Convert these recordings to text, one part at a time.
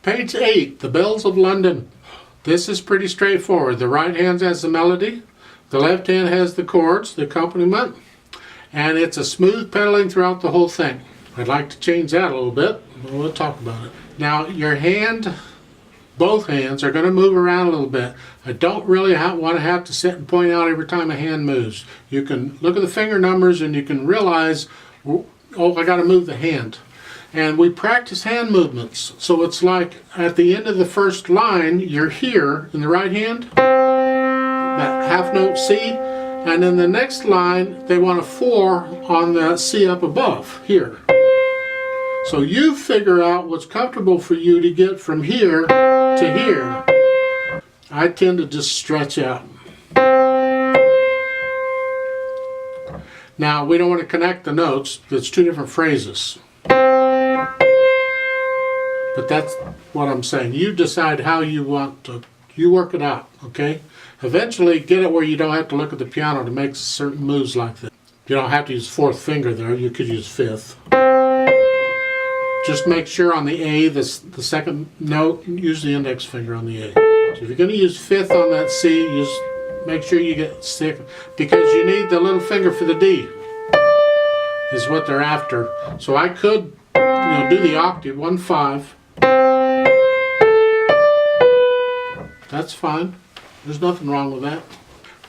Page 8, the Bells of London. This is pretty straightforward. The right hand has the melody, the left hand has the chords, the accompaniment, and it's a smooth pedaling throughout the whole thing. I'd like to change that a little bit, but we'll talk about it. Now your hand, both hands, are going to move around a little bit. I don't really want to have to sit and point out every time a hand moves. You can look at the finger numbers and you can realize, oh, I got to move the hand. And we practice hand movements. So it's like at the end of the first line, you're here in the right hand, that half note C, and in the next line, they want a 4 on the C up above, here. So you figure out what's comfortable for you to get from here to here. I tend to just stretch out. Now, we don't want to connect the notes. It's two different phrases. But that's what I'm saying. You decide how you want to, you work it out, okay? Eventually get it where you don't have to look at the piano to make certain moves like that. You don't have to use fourth finger there, you could use fifth. Just make sure on the A, the second note, use the index finger on the A. So if you're going to use fifth on that C, make sure you get stick, because you need the little finger for the D, is what they're after. So I could, do the octave, 1-5. That's fine. There's nothing wrong with that.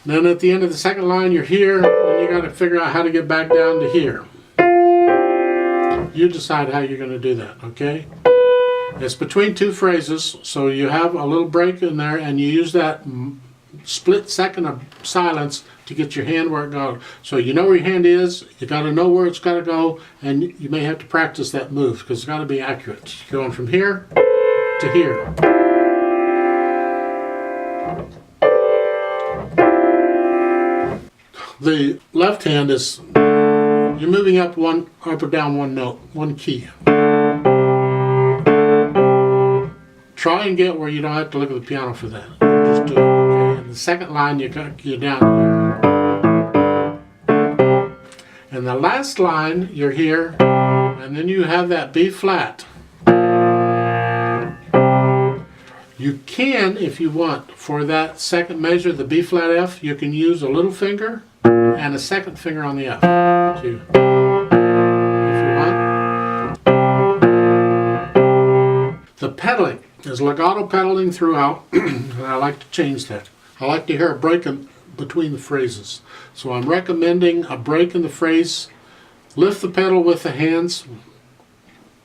Then at the end of the second line, you're here, and you got to figure out how to get back down to here. You decide how you're going to do that, okay? It's between two phrases, so you have a little break in there, and you use that split second of silence to get your hand where it goes. So you know where your hand is, you got to know where it's got to go, and you may have to practice that move because it's got to be accurate. Going from here to here. The left hand is, you're moving up or down one note, one key. Try and get where you don't have to look at the piano for that. Just do it, okay? And the second line, you're down here. And the last line, you're here, and then you have that B flat. You can, if you want, for that second measure, the B flat F, you can use a little finger and a second finger on the F, too, if you want. The pedaling is legato pedaling throughout, and I like to change that. I like to hear a break between the phrases. So I'm recommending a break in the phrase, lift the pedal with the hands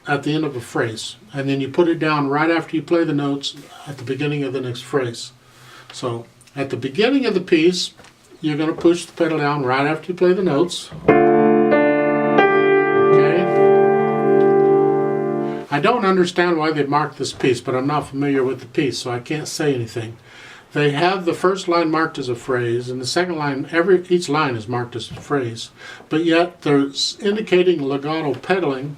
at the end of a phrase, and then you put it down right after you play the notes at the beginning of the next phrase. So at the beginning of the piece, you're going to push the pedal down right after you play the notes. Okay? I don't understand why they marked this piece, but I'm not familiar with the piece, so I can't say anything. They have the first line marked as a phrase, and the second line, each line is marked as a phrase, but yet there's indicating legato pedaling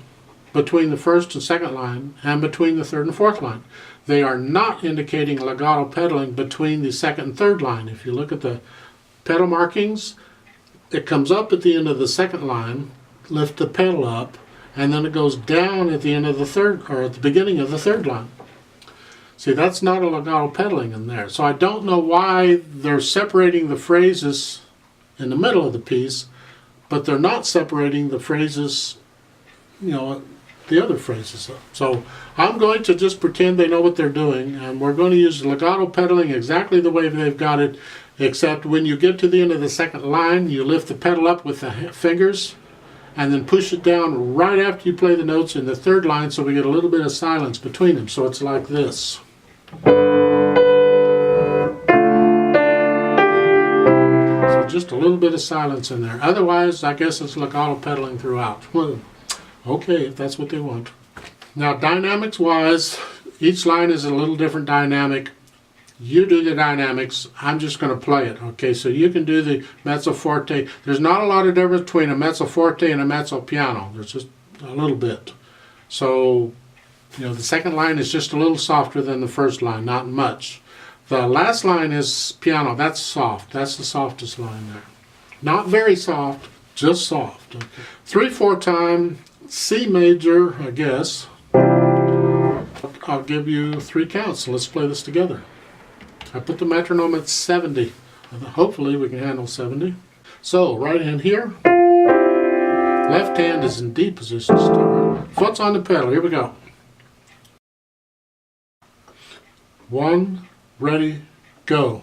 between the first and second line and between the third and fourth line. They are not indicating legato pedaling between the second and third line. If you look at the pedal markings, it comes up at the end of the second line, lift the pedal up, and then it goes down at the end of the third, or at the beginning of the third line. See, that's not a legato pedaling in there. So I don't know why they're separating the phrases in the middle of the piece, but they're not separating the phrases, the other phrases. So I'm going to just pretend they know what they're doing, and we're going to use legato pedaling exactly the way they've got it, except when you get to the end of the second line, you lift the pedal up with the fingers and then push it down right after you play the notes in the third line, so we get a little bit of silence between them. So it's like this. So just a little bit of silence in there. Otherwise, I guess it's legato pedaling throughout. Okay, if that's what they want. Now, dynamics wise, each line is a little different dynamic. You do the dynamics, I'm just going to play it. Okay, so you can do the mezzo forte. There's not a lot of difference between a mezzo forte and a mezzo piano. There's just a little bit. So, the second line is just a little softer than the first line, not much. The last line is piano, that's soft. That's the softest line there. Not very soft, just soft. Okay. 3/4 time, C major, I guess. I'll give you 3 counts, so let's play this together. I put the metronome at 70. Hopefully we can handle 70. So, right hand here. Left hand is in D position still. Foot's on the pedal. Here we go. 1, ready, go.